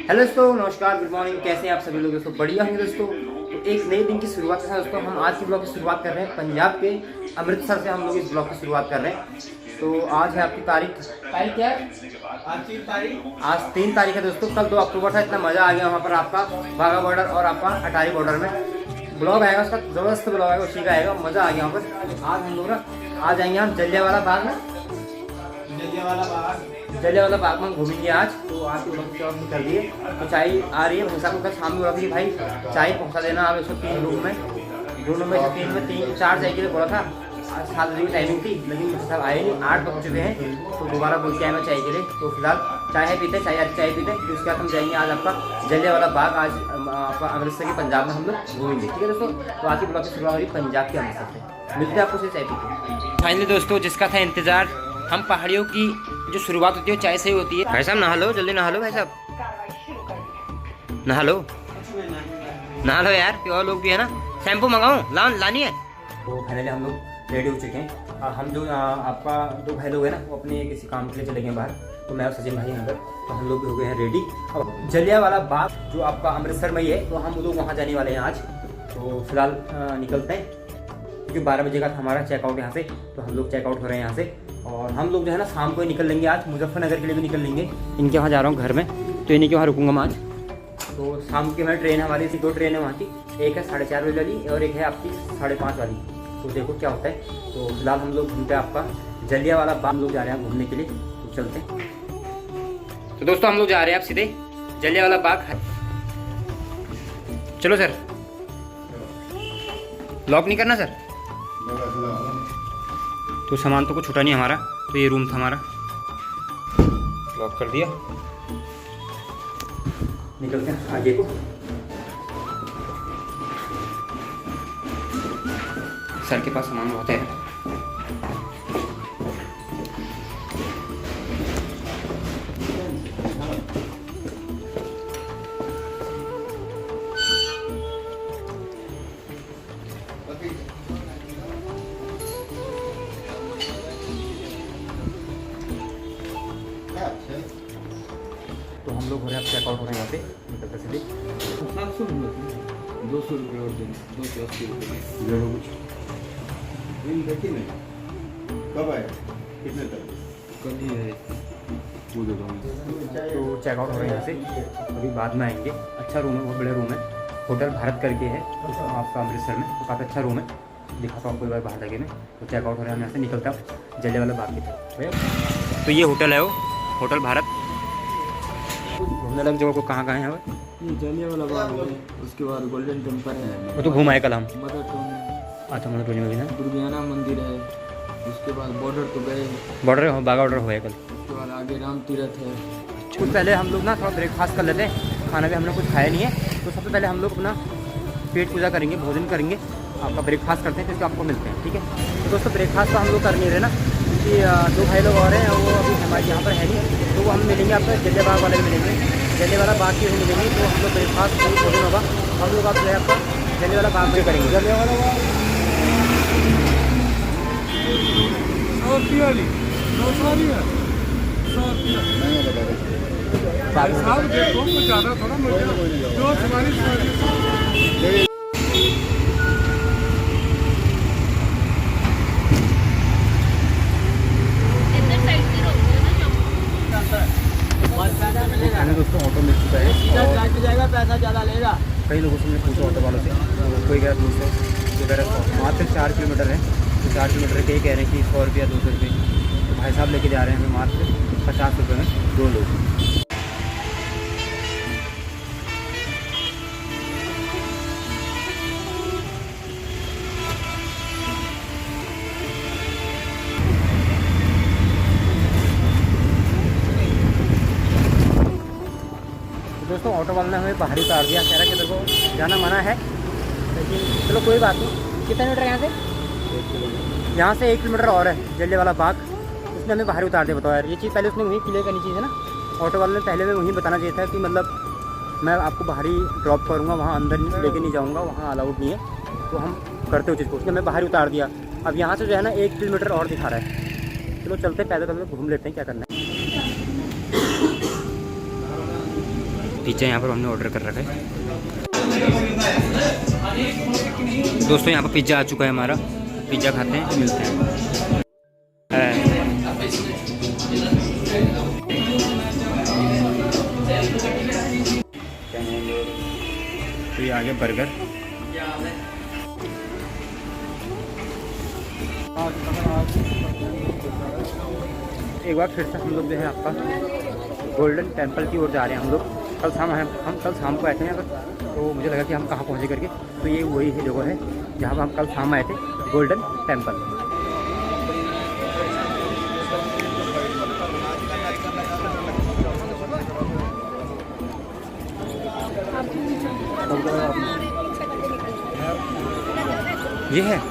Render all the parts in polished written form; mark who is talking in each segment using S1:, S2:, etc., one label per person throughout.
S1: Hello दोस्तों, नमस्कार, good morning. कैसे हैं आप सभी लोग दोस्तों? बढ़िया होंगे दोस्तों। तो एक नए दिन की शुरुआत के साथ दोस्तों हम आज की ब्लॉग की शुरुआत कर रहे हैं। पंजाब के अमृतसर से हम लोग इस ब्लॉग की शुरुआत कर रहे हैं। तो आज है आपकी तारीख क्या है? आज 3 तारीख है दोस्तों। कल 2 अक्टूबर था। इतना मज़ा आ गया वहाँ पर आपका बाघा बॉर्डर और आपका अटारी बॉर्डर में। ब्लॉग आएगा उसका, ज़बरदस्त ब्लॉग आएगा, उसी का आएगा। मज़ा आ गया वहाँ पर। आज हम लोग ना आज आएंगे हम जलियांवाला बाग में। जलियांवाला बाग में घूमेंगे आज। तो आज की कर दिए तो चाय आ रही है। भाई साहब का शाम बोला था कि भाई चाय पहुंचा देना आप 103 रूम में। 2 नंबर 103 में 3-4 चाय के लिए बोला था। आज 7 बजे की टाइमिंग थी, लेकिन मुझे साहब आए नहीं। 8 बज चुके हैं तो दोबारा बोल के आए मैं चाय के लिए। तो फिलहाल चाय पीते चाय पीते। फिर उसके बाद हम जाएंगे आज आपका जलियांवाला बाग। आज आपका अमृतसर के पंजाब में हम लोग घूमेंगे। ठीक है दोस्तों। तो आज की ब्लॉग की शुरुआत हो रही पंजाब के अमृतसर से। मिलते हैं आपको से चाय पीते। फाइनली दोस्तों, जिसका था इंतजार, हम पहाड़ियों की जो शुरुआत होती है चाय से ही होती है। भाई साहब नहा लो, जल्दी नहा लो भाई साहब, नहा लो यार। और लोग भी है ना, शैम्पू मंगाऊं लानी है। तो फाइनली हम लोग रेडी हो चुके हैं। और हम जो आपका 2 भाई लोग हैं ना, वो अपने किसी काम के लिए चले गए बाहर। तो मैं और सचिन भाई अंदर, तो हम लोग भी हो गए हैं रेडी। अब जलियांवाला बाग जो आपका अमृतसर में ही है, तो हम लोग वहाँ जाने वाले हैं आज। तो फिलहाल निकलते हैं, क्योंकि 12 बजे का था हमारा चेकआउट यहाँ से। तो हम लोग चेकआउट हो रहे हैं यहाँ से। और हम लोग जो है ना शाम को ही निकल लेंगे। आज मुजफ्फरनगर के लिए भी निकल लेंगे। इनके वहाँ जा रहा हूँ घर में, तो इन्हीं के वहाँ रुकूंगा मैं आज। तो शाम की हमारी ट्रेन है, हमारी 2 ट्रेन है वहाँ की। एक है 4:30 बजे वाली और एक है आपकी 5:30 वाली। तो देखो क्या होता है। तो फिलहाल हम लोग घूमते हैं आपका जलियांवाला बाग। हम लोग जा रहे हैं घूमने के लिए, तो चलते हैं। तो दोस्तों हम लोग जा रहे हैं आप सीधे जलियांवाला बाग। चलो सर, लॉक नहीं करना सर। तो सामान तो कुछ छूटा नहीं हमारा। तो ये रूम था हमारा, लॉक कर दिया। निकलते हैं आगे को। सर के पास सामान बहुत है। तो हम लोग हो रहे हैं, चेकआउट हो रहे हैं यहाँ पे। निकलते सीधे
S2: 200 रुपये और देंगे, 280 रुपये।
S3: कब आए? कितने तक?
S2: कल ही है, वो दे दूँगा।
S1: तो चेकआउट हो रहे हैं यहाँ से, अभी बाद में आएंगे। अच्छा रूम है, बहुत बड़ा रूम है। होटल भारत करके है आपका अमृतसर में। तो काफ़ी अच्छा रूम है, दिखाता हूँ आपको एक बार बाहर लगे में। तो चेकआउट हो रहे हैं हम यहाँ से, निकलता हूँ जलियांवाला बाग की तरफ। तो ये होटल है, वो होटल भारत। घूमने लग जगह को कहाँ है वो?
S2: ये जलियांवाला बाग है, उसके बाद गोल्डन टेम्पल है।
S1: वो तो घूम आए कल हम।
S2: मदर टाउन है।
S1: अच्छा, मदर टाउन में भी ना।
S2: दुर्गियाना मंदिर है। उसके बाद बॉर्डर तो गए,
S1: बॉर्डर बाघा बॉर्डर हुआ है कल।
S2: उसके बाद आगे राम तीर्थ है।
S1: कुछ पहले हम लोग ना थोड़ा ब्रेकफास्ट कर लेते हैं। खाना भी हमने कुछ खाया नहीं है। तो सबसे पहले हम लोग अपना पेट पूजा करेंगे, भोजन करेंगे। आपका ब्रेकफास्ट करते हैं, फिर आपको मिलते हैं। ठीक है। तो दोस्तों ब्रेकफास्ट तो हम लोग कर नहीं रहे ना, क्योंकि 2 भाई लोग और हैं, वो अभी हमारे यहाँ पर है नहीं। तो वो हम मिलेंगे आपका जलियांवाला बाग वाले मिलेंगे, जलियांवाला बाग की मिलेंगे। तो हम लोग ब्रेकफास्ट कोई भोजन होगा, हम लोग आप जो है आपका जलियांवाला बाग में करेंगे। जलियांवाला बाग दोस्तों ऑटो मिल चुका है।
S2: जाएगा, पैसा ज़्यादा लेगा।
S1: कई लोगों से मैंने पूछा ऑटो वालों से, कोई कह रहा 200, कोई कह रहा 100। मात्र 4 किलोमीटर है। तो 4 किलोमीटर के कह रहे हैं कि 100 रुपया 200 रुपये। तो भाई साहब लेके जा रहे हैं हमें मात्र 50 रुपये में 2 लोग। दोस्तों ऑटो वाले ने हमें बाहर उतार दिया। कह रहा कि देखो जाना मना है, लेकिन चलो कोई बात नहीं। कितने मीटर यहाँ से?
S2: 1 किलोमीटर।
S1: यहाँ से 1 किलोमीटर और है जलियांवाला बाग। उसने हमें बाहर उतार दिया। बताओ यार, ये चीज़ पहले उसने वहीं क्लियर करनी चाहिए ना। ऑटो वाले ने पहले में वहीं बताना चाहिए था कि मतलब मैं आपको बाहर ही ड्रॉप करूँगा, वहाँ अंदर लेके नहीं जाऊँगा, वहाँ अलाउड नहीं है। तो हम करते हो चीज़ को, उसने हमें बाहर उतार दिया। अब यहाँ से जो है ना 1 किलोमीटर और दिखा रहा है। चलो चलते पैदल पैदल घूम लेते हैं, क्या करना है। पिज्ज़ा यहाँ पर हमने ऑर्डर कर रखा है। दोस्तों यहाँ पर पिज्ज़ा आ चुका है हमारा, पिज्ज़ा खाते हैं, मिलते हैं। तो ये आ गया बर्गर। एक बार फिर से हम लोग जो है आपका गोल्डन टेम्पल की ओर जा रहे हैं। हम लोग हम कल शाम को आए थे यहाँ पर, तो मुझे लगा कि हम कहाँ पहुँचे करके, तो ये वही जगह है जहाँ पर हम कल शाम आए थे, गोल्डन टेम्पल। ये है तो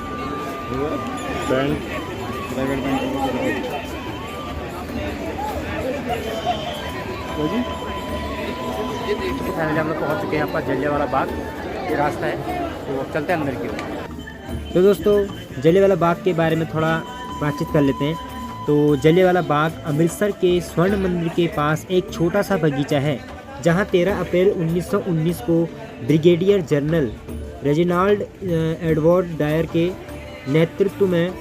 S1: फाइनली हम लोग पहुँच चुके हैं आपका जलियांवाला बाग। ये रास्ता है, तो अब चलते हैं अंदर की ओर।
S4: तो दोस्तों जलियांवाला बाग के बारे में थोड़ा बातचीत कर लेते हैं। तो जलियांवाला बाग अमृतसर के स्वर्ण मंदिर के पास एक छोटा सा बगीचा है, जहां 13 अप्रैल 1919 को brigadier general Reginald Edward Dyer के नेतृत्व में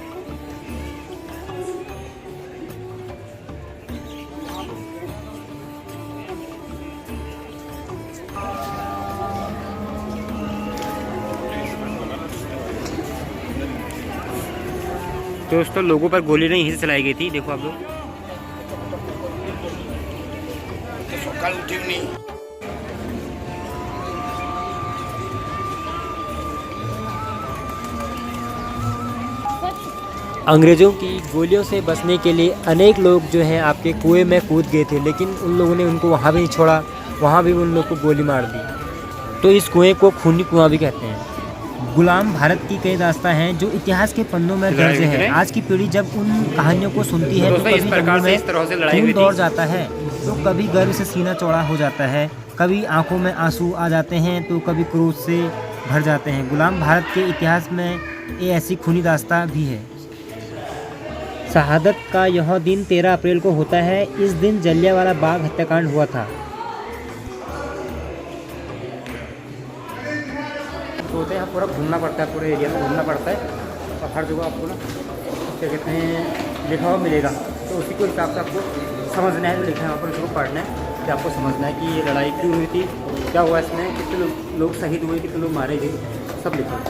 S1: दोस्तों लोगों पर गोली नहीं ही चलाई गई थी, देखो आप लोग।
S4: अंग्रेज़ों की गोलियों से बचने के लिए अनेक लोग जो हैं आपके कुएं में कूद गए थे, लेकिन उन लोगों ने उनको वहाँ भी नहीं छोड़ा, वहाँ भी उन लोग को गोली मार दी। तो इस कुएं को खूनी कुआं भी कहते हैं। गुलाम भारत की कई दास्तां हैं जो इतिहास के पन्नों में दर्ज है। आज की पीढ़ी जब उन कहानियों को सुनती है तो कभी दिलों में खून दौड़ जाता है, तो कभी गर्व से सीना चौड़ा हो जाता है, कभी आंखों में आंसू आ जाते हैं, तो कभी क्रोध से भर जाते हैं। गुलाम भारत के इतिहास में ये ऐसी खूनी दास्तां भी है। शहादत का यह दिन 13 अप्रैल को होता है। इस दिन जलियांवाला बाग हत्याकांड हुआ था।
S1: तो होते हैं पूरा घूमना पड़ता है, पूरे एरिया में घूमना पड़ता है, और हर जगह आपको ना क्या कहते हैं लिखा हुआ मिलेगा, तो उसी के हिसाब से आपको समझना है, जो लिखा है वहाँ पर उसको पढ़ना है, कि आपको समझना है कि ये लड़ाई क्यों हुई थी, क्या हुआ इसमें, कितने लोग शहीद हुए, कितने लोग मारे गए, सब लिखा है।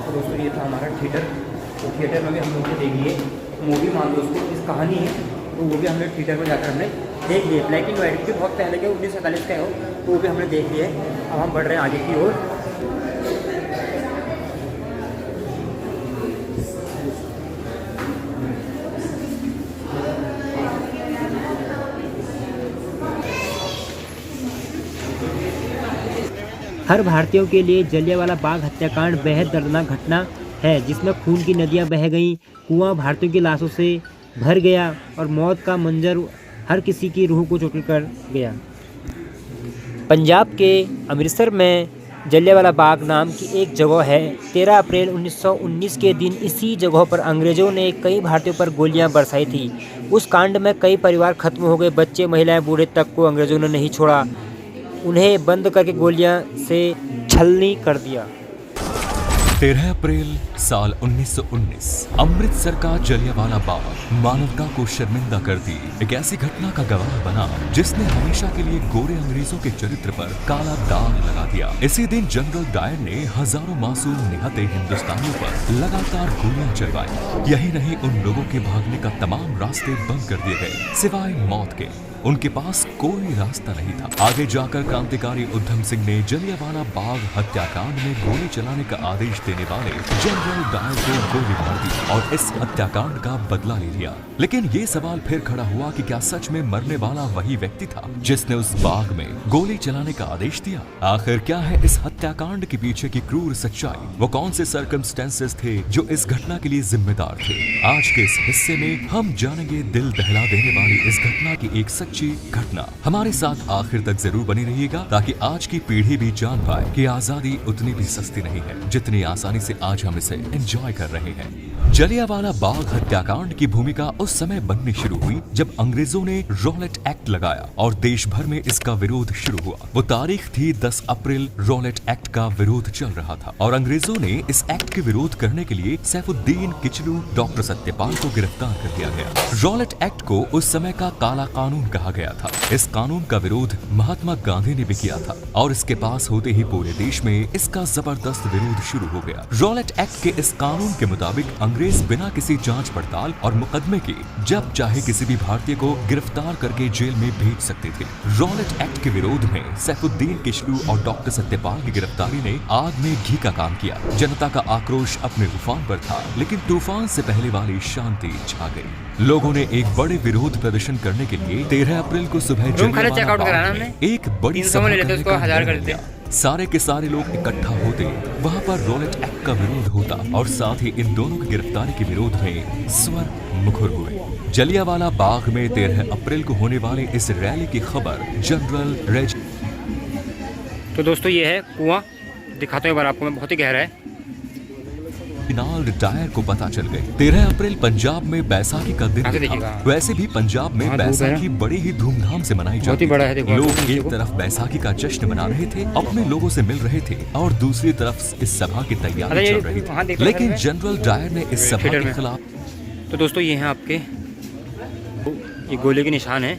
S1: तो दोस्तों ये था हमारा थिएटर। तो थिएटर में भी हम लोग ने देख लिए मूवी, मान लो उसको इस कहानी है, तो वो भी हमने थिएटर में जाकर हमने देख लिए। ब्लैक एंड वाइट भी बहुत पहले के 1947 का हो, तो वो भी हमने देख लिए। अब हम बढ़ रहे हैं आगे की ओर।
S4: हर भारतीयों के लिए जलियांवाला बाग हत्याकांड बेहद दर्दनाक घटना है, जिसमें खून की नदियां बह गईं, कुआं भारतीयों की लाशों से भर गया और मौत का मंजर हर किसी की रूह को चोट कर गया। पंजाब के अमृतसर में जलियांवाला बाग नाम की एक जगह है। 13 अप्रैल 1919 के दिन इसी जगह पर अंग्रेज़ों ने कई भारतीयों पर गोलियां बरसाई थी। उस कांड में कई परिवार खत्म हो गए, बच्चे, महिलाएं, बूढ़े तक को अंग्रेज़ों ने नहीं छोड़ा। उन्हें बंद करके गोलियां से छलनी कर दिया।
S5: 13 अप्रैल साल 1919 अमृतसर का जलियांवाला बाग मानवता को शर्मिंदा करती एक ऐसी घटना का गवाह बना, जिसने हमेशा के लिए गोरे अंग्रेजों के चरित्र पर काला दाग लगा दिया। इसी दिन जनरल डायर ने हजारों मासूम निहत्थे हिंदुस्तानियों पर लगातार गोलियां चलवाई। यही नहीं, उन लोगों के भागने का तमाम रास्ते बंद कर दिए गए सिवाय मौत के। उनके पास कोई रास्ता नहीं था। आगे जाकर क्रांतिकारी उधम सिंह ने जलियांवाला बाग हत्याकांड में गोली चलाने का आदेश देने वाले जनरल डायर को गोली मार दी और इस हत्याकांड का बदला ले लिया। लेकिन ये सवाल फिर खड़ा हुआ कि क्या सच में मरने वाला वही व्यक्ति था जिसने उस बाग में गोली चलाने का आदेश दिया? आखिर क्या है इस हत्याकांड के पीछे की क्रूर सच्चाई? वो कौन से सर्कमस्टेंसेस थे जो इस घटना के लिए जिम्मेदार थे? आज के इस हिस्से में हम जानेंगे दिल दहला देने वाली इस घटना की एक सच्ची घटना। हमारे साथ आखिर तक जरूर बनी रहिएगा ताकि आज की पीढ़ी भी जान पाए कि आजादी उतनी भी सस्ती नहीं है जितनी आसानी से आज हम इसे एंजॉय कर रहे हैं। जलियांवाला बाग हत्याकांड की भूमिका उस समय बननी शुरू हुई जब अंग्रेजों ने रॉलेट एक्ट लगाया और देश भर में इसका विरोध शुरू हुआ। वो तारीख थी 10 अप्रैल। रॉलेट एक्ट का विरोध चल रहा था और अंग्रेजों ने इस एक्ट के विरोध करने के लिए सैफुद्दीन किचलू, डॉक्टर सत्यपाल को गिरफ्तार कर दिया गया। रॉलेट एक्ट को उस समय का काला कानून कहा गया था। इस कानून का विरोध महात्मा गांधी ने भी किया था और इसके पास होते ही पूरे देश में इसका जबरदस्त विरोध शुरू हो गया। रॉलेट एक्ट के इस कानून के मुताबिक अंग्रेज बिना किसी जांच पड़ताल और मुकदमे के जब चाहे किसी भी भारतीय को गिरफ्तार करके जेल में भेज सकते थे। रॉलेट एक्ट के विरोध में सैफुद्दीन किचलू और डॉक्टर सत्यपाल की गिरफ्तारी ने आग में घी का काम किया। जनता का आक्रोश अपने तूफान पर था, लेकिन तूफान से पहले वाली शांति छा गई। लोगों ने एक बड़े विरोध प्रदर्शन करने के लिए 13 अप्रैल को सुबह जलियांवाला बाग में एक बड़ी सभा करने का निर्णय लिया। सारे के सारे लोग इकट्ठा होते, वहाँ पर रॉलेट एक्ट का विरोध होता और साथ ही इन दोनों की गिरफ्तारी के विरोध में स्वर मुखर हुए। जलियांवाला बाग में 13 अप्रैल को होने वाली इस रैली की खबर जनरल रेज।
S1: तो दोस्तों ये है कुआं, दिखाता हूँ एक बार आपको मैं, बहुत ही गहरा है।
S5: डायर को पता चल गई। 13 अप्रैल पंजाब में बैसाखी का दिन था। वैसे भी पंजाब में बैसाखी बड़ी ही धूमधाम से मनाई जाती है। लोग एक तरफ बैसाखी का जश्न मना रहे थे, अपने लोगों से मिल रहे थे और दूसरी तरफ इस सभा की तैयारी चल रही थी। लेकिन जनरल डायर ने इस सभा के खिलाफ।
S1: तो दोस्तों ये है आपके, ये गोले के निशान है,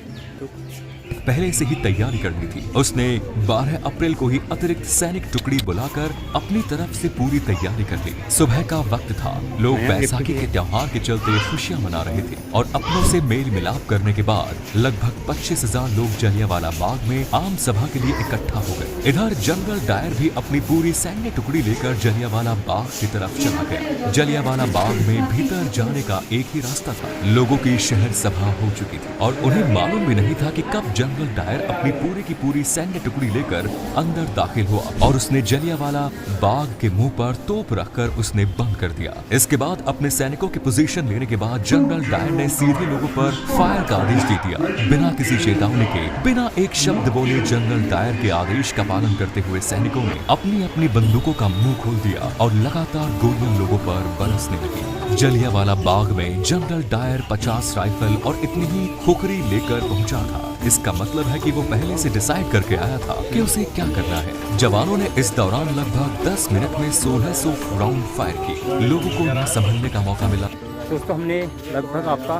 S5: पहले से ही तैयारी करनी थी। उसने 12 अप्रैल को ही अतिरिक्त सैनिक टुकड़ी बुलाकर अपनी तरफ से पूरी तैयारी कर ली। सुबह का वक्त था। लोग बैसाखी के त्योहार के चलते खुशियां मना रहे थे और अपनों से मेल मिलाप करने के बाद लगभग 25,000 लोग जलियांवाला बाग में आम सभा के लिए इकट्ठा हो गए। इधर जनरल डायर भी अपनी पूरी सैन्य टुकड़ी लेकर जलियांवाला बाग की तरफ चला गया। जलियांवाला बाग में भीतर जाने का एक ही रास्ता था। लोगों की शहर सभा हो चुकी थी और उन्हें मालूम भी नहीं था कि कब जनरल डायर अपनी पूरी की पूरी सैन्य टुकड़ी लेकर अंदर दाखिल हुआ और उसने जलियांवाला बाग के मुंह पर तोप रखकर उसने बंद कर दिया। इसके बाद अपने सैनिकों की पोजीशन लेने के बाद जनरल डायर ने सीधे लोगों पर फायर का आदेश दे दिया। बिना किसी चेतावनी के, बिना एक शब्द बोले जनरल डायर के आदेश का पालन करते हुए सैनिकों ने अपनी अपनी बंदूकों का मुंह खोल दिया और लगातार गोलियां लोगों पर बरसने लगी। जलियांवाला बाग में जनरल डायर 50 राइफल और इतनी ही खुखरी लेकर पहुंचा था। इसका मतलब है कि वो पहले से डिसाइड करके आया था कि उसे क्या करना है। जवानों ने इस दौरान लगभग 10 मिनट में 1600 राउंड फायर किए। लोगों को न संभलने का मौका मिला।
S1: दोस्तों हमने लगभग आपका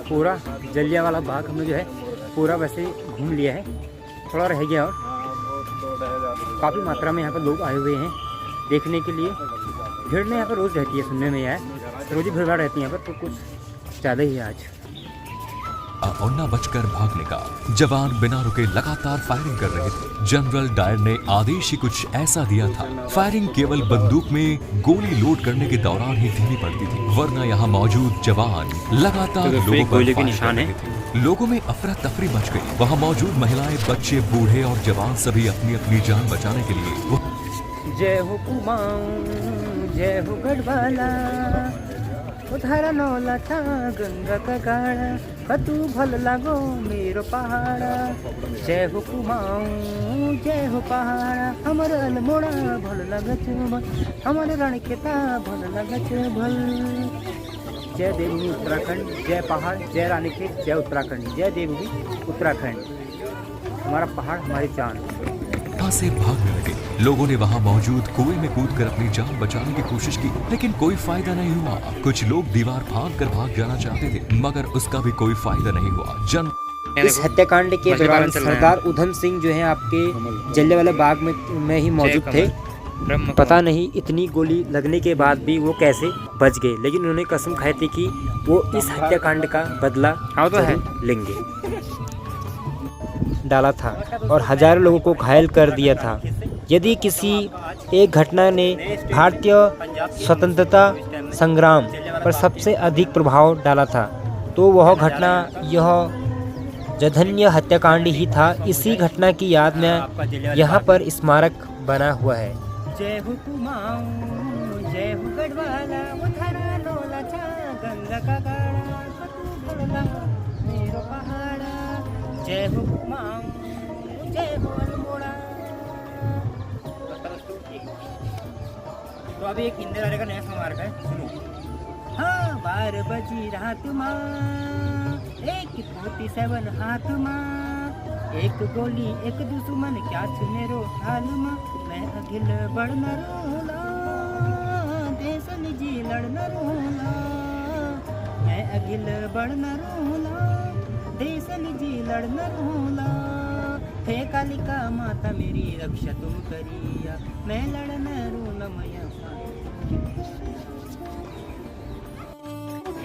S1: पूरा जलियांवाला बाग हमने जो है पूरा वैसे घूम लिया है, थोड़ा रह गया और काफ़ी मात्रा में यहाँ पर लोग आए हुए हैं देखने के लिए। भीड़ में यहाँ पर रोज़ रहती है, सुनने में आया रोज़ ही भीड़ भाड़ रहती है यहाँ पर, तो कुछ ज़्यादा ही है आज।
S5: और न बचकर भागने का। जवान बिना रुके लगातार फायरिंग कर रहे थे। जनरल डायर ने आदेश ही कुछ ऐसा दिया था। फायरिंग केवल बंदूक में गोली लोड करने के दौरान ही धीमी पड़ती थी, वरना यहाँ मौजूद जवान लगातार लोगों पर फायर कर रहे थे। लोगों में अफरा तफरी मच गई। वहाँ मौजूद महिलाएं, बच्चे, बूढ़े और जवान सभी अपनी अपनी जान बचाने के लिए
S1: जय हो कुमाऊं, जय हो गढ़वाला, उधारा नौला था गंगा का गाड़ा, कतू भल लागो मेरो पहाड़ा। जय हो कुमाऊं, जय हो पहाड़ा, हमर अल्मोड़ा भल लगत भल, हमर रणखेता भल लगत भल। जय देवभूमि उत्तराखंड, जय पहाड़, जय रानीखेत, जय उत्तराखंड, जय देवभूमि उत्तराखंड, हमारा पहाड़ हमारी जान।
S5: से भागने लगे। लोगों ने वहां मौजूद कुएं में कूदकर अपनी जान बचाने की कोशिश की, लेकिन कोई फायदा नहीं हुआ। कुछ लोग दीवार फांदकर भाग जाना चाहते थे, मगर उसका भी कोई फायदा नहीं हुआ।
S4: इस हत्याकांड के दौरान सरदार उधम सिंह जो है आपके जलियांवाला बाग में ही मौजूद थे। पता नहीं इतनी गोली लगने के बाद भी वो कैसे बच गए, लेकिन उन्होंने कसम खाई थी कि वो इस हत्याकांड का बदला
S1: तो है
S4: लेंगे। डाला था और हजारों लोगों को घायल कर दिया था। यदि किसी एक घटना ने भारतीय स्वतंत्रता संग्राम पर सबसे अधिक प्रभाव डाला था तो वह घटना यह जघन्य हत्याकांड ही था। इसी घटना की याद में यहाँ पर स्मारक बना हुआ है।
S1: जय हो कुमाऊं, जय हो गढ़वाला, वो धरा लोला चा, गंगा का गाड़ा, कतू भरला, मेरो पहाड़ा। जय हो कुमाऊं, जय हो अल्मोड़ा। तो अभी एक इंदिरा गांधी का नया स्मारक है, सुनो। हाँ 12 बजी रात माँ, एक 47 हाथ माँ, एक गोली एक दुश्मन, क्या मेरो हाल माँ। मैं अखिल बढ़ न रोला, देश निजी लड़ न रोला। मैं अखिल बढ़ न रोला, देश निजी लड़ न रोला। हे कालिका माता मेरी रक्षा तुम करिया, मैं लड़ न रोला मैया।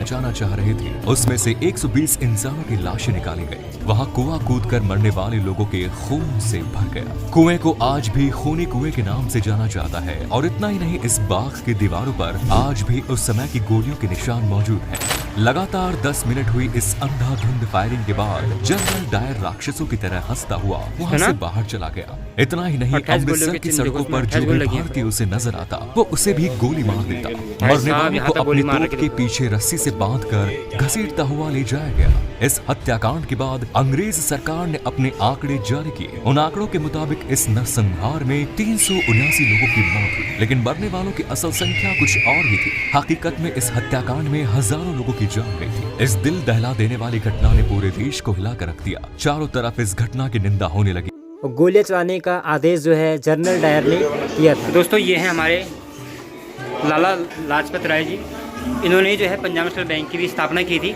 S5: जाना चाह रहे थे, उसमें से 120 इंसानों की लाशें निकाली गई। वहां कुआं कूदकर मरने वाले लोगों के खून से भर गया। कुएं को आज भी खूनी कुएं के नाम से जाना जाता है और इतना ही नहीं, इस बाग की दीवारों पर आज भी उस समय की गोलियों के निशान मौजूद हैं। लगातार 10 मिनट हुई इस अंधाधुंध फायरिंग के बाद जनरल डायर राक्षसों की तरह हंसता हुआ वहां से बाहर चला गया। इतना ही नहीं, अमृतसर की सड़कों पर जो भी भारतीय उसे नजर आता वो उसे भी गोली मार देता। मरने वालों को अपनी तोप के पीछे रस्सी से बांधकर घसीटता हुआ ले जाया गया। इस हत्याकांड के बाद अंग्रेज सरकार ने अपने आंकड़े जारी किए। उन आंकड़ों के मुताबिक इस नरसंहार में 379 लोगों की मौत हुई, लेकिन मरने वालों की असल संख्या कुछ और ही थी। हकीकत में इस हत्याकांड में हजारों लोगों की जान गई थी। इस दिल दहला देने वाली घटना ने पूरे देश को हिला कर रख दिया। चारों तरफ इस घटना की निंदा होने लगी।
S4: गोलियां चलाने का आदेश जो है जनरल डायर ने किया था।
S1: दोस्तों ये हैं हमारे लाला लाजपत राय जी। इन्होंने जो है पंजाब नेशनल बैंक की भी स्थापना की थी।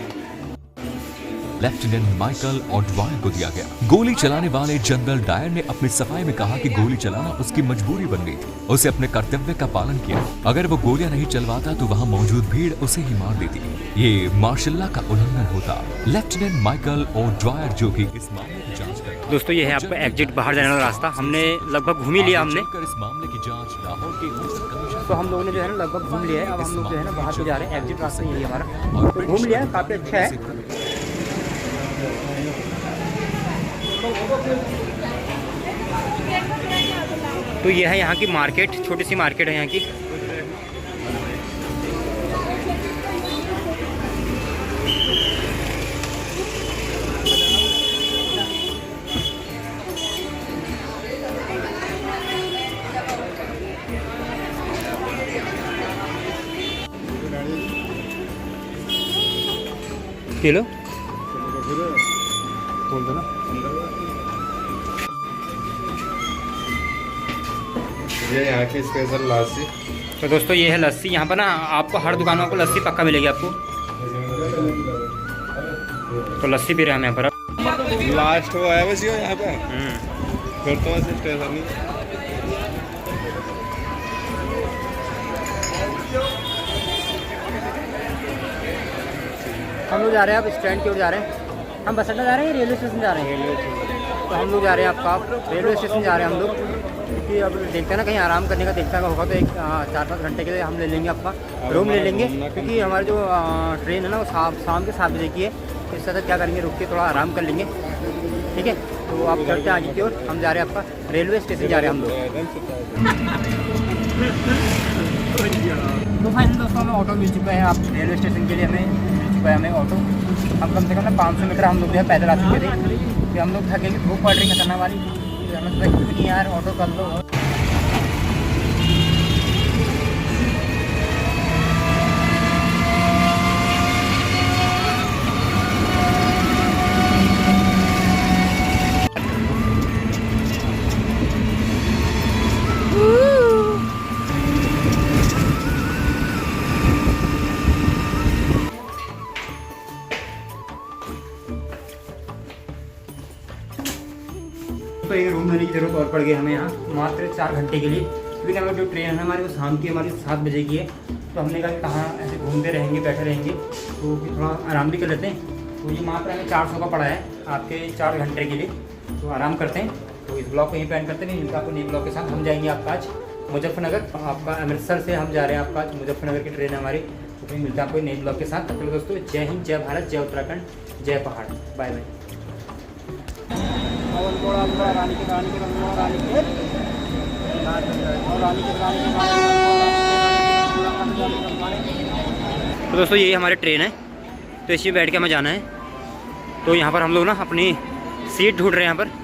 S5: लेफ्टिनेंट माइकल ऑडवायर को दिया गया। गोली चलाने वाले जनरल डायर ने अपनी सफाई में कहा कि गोली चलाना उसकी मजबूरी बन गई थी। उसे अपने कर्तव्य का पालन किया। अगर वो गोलियां नहीं चलवाता तो वहां मौजूद भीड़ उसे ही मार देती। ये मार्शल का उल्लंघन होता। लेफ्टिनेंट माइकल ऑडवायर जो कि इस मामले की जांच कर रहा।
S1: दोस्तों ये है आपका एग्जिट बाहर जाने वाला रास्ता। हमने लगभग घूम ही लिया। हमने
S5: इस मामले की जांच लाहौर के उच्च कमिश्नर
S1: तो हम लोगों ने जो है ना लगभग घूम लिया है। अब हम लोग जो है ना बाहर को जा रहे हैं। एग्जिट रास्ता यही है हमारा, तो घूम लिया है, काफ़ी अच्छा है। तो ये है यहाँ की मार्केट, छोटी सी मार्केट है यहाँ की। किलो बोल दो ना।
S3: ये यहाँ की स्पेशल लस्सी।
S1: तो दोस्तों ये है लस्सी। यहाँ पर ना आपको हर दुकान में आपको लस्सी पक्का मिलेगी आपको। तो लस्सी पी रहे हैं हम यहाँ पर।
S3: लास्ट वो है बस ये यहाँ पे, फिर तो ऐसे स्टेशन नहीं।
S1: हम लोग जा रहे हैं अब स्टैंड की ओर जा रहे हैं। हम बस अड्डा जा रहे हैं, रेलवे स्टेशन जा रहे हैं। तो हम लोग जा रहे हैं आपका रेलवे स्टेशन जा रहे हैं हम लोग, क्योंकि अब देखते हैं ना कहीं आराम करने का देखता होगा तो एक 4-5 घंटे के लिए हम ले लेंगे आपका रूम ले लेंगे, क्योंकि हमारी जो ट्रेन है ना वो शाम के 7 बजे की है। तो इस तरह क्या करेंगे, रुक के थोड़ा आराम कर लेंगे, ठीक है। तो आप चलते हैं आगे की ओर। हम जा रहे हैं आपका रेलवे स्टेशन जा रहे हैं हम लोग। तो फाइनल दोस्तों हमें ऑटो मिल चुका है। आप रेलवे स्टेशन के लिए हमें मिल चुका है ऑटो। हम कम से कम ना 500 मीटर हम लोग जो है पैदल आ चुके थे। फिर हम लोग थकेंगे, धूप पड़ रही खतरनाक वाली। हमें तो नहीं यार, ऑटो कर लो। तो एक रूम लेने की जरूरत और पड़ गई हमें यहाँ मात्र 4 घंटे के लिए, क्योंकि हमारी जो ट्रेन है हमारी वो शाम की हमारी 7 बजे की है। तो हमने कहा कहाँ ऐसे घूमते रहेंगे बैठे रहेंगे, तो फिर थोड़ा आराम भी कर लेते हैं। तो ये मात्र हमें 400 का पड़ा है आपके 4 घंटे के लिए। तो आराम करते हैं। तो इस ब्लॉग को यहीं पे एंड करते हैं। मिलता आपको नए ब्लॉग के साथ। हम जाएंगे आपका आज मुजफ्फरनगर, आपका अमृतसर से हम जा रहे हैं आपका आज मुजफ्फरनगर की ट्रेन है हमारी। तो फिर मिलता है आपको नए ब्लॉग के साथ। तब तक दोस्तों जय हिंद, जय भारत, जय उत्तराखंड, जय पहाड़। Bye bye. तो दोस्तों यही हमारी ट्रेन है, तो इसी में बैठ के हमें जाना है। तो यहाँ पर हम लोग ना अपनी सीट ढूंढ रहे हैं यहाँ पर।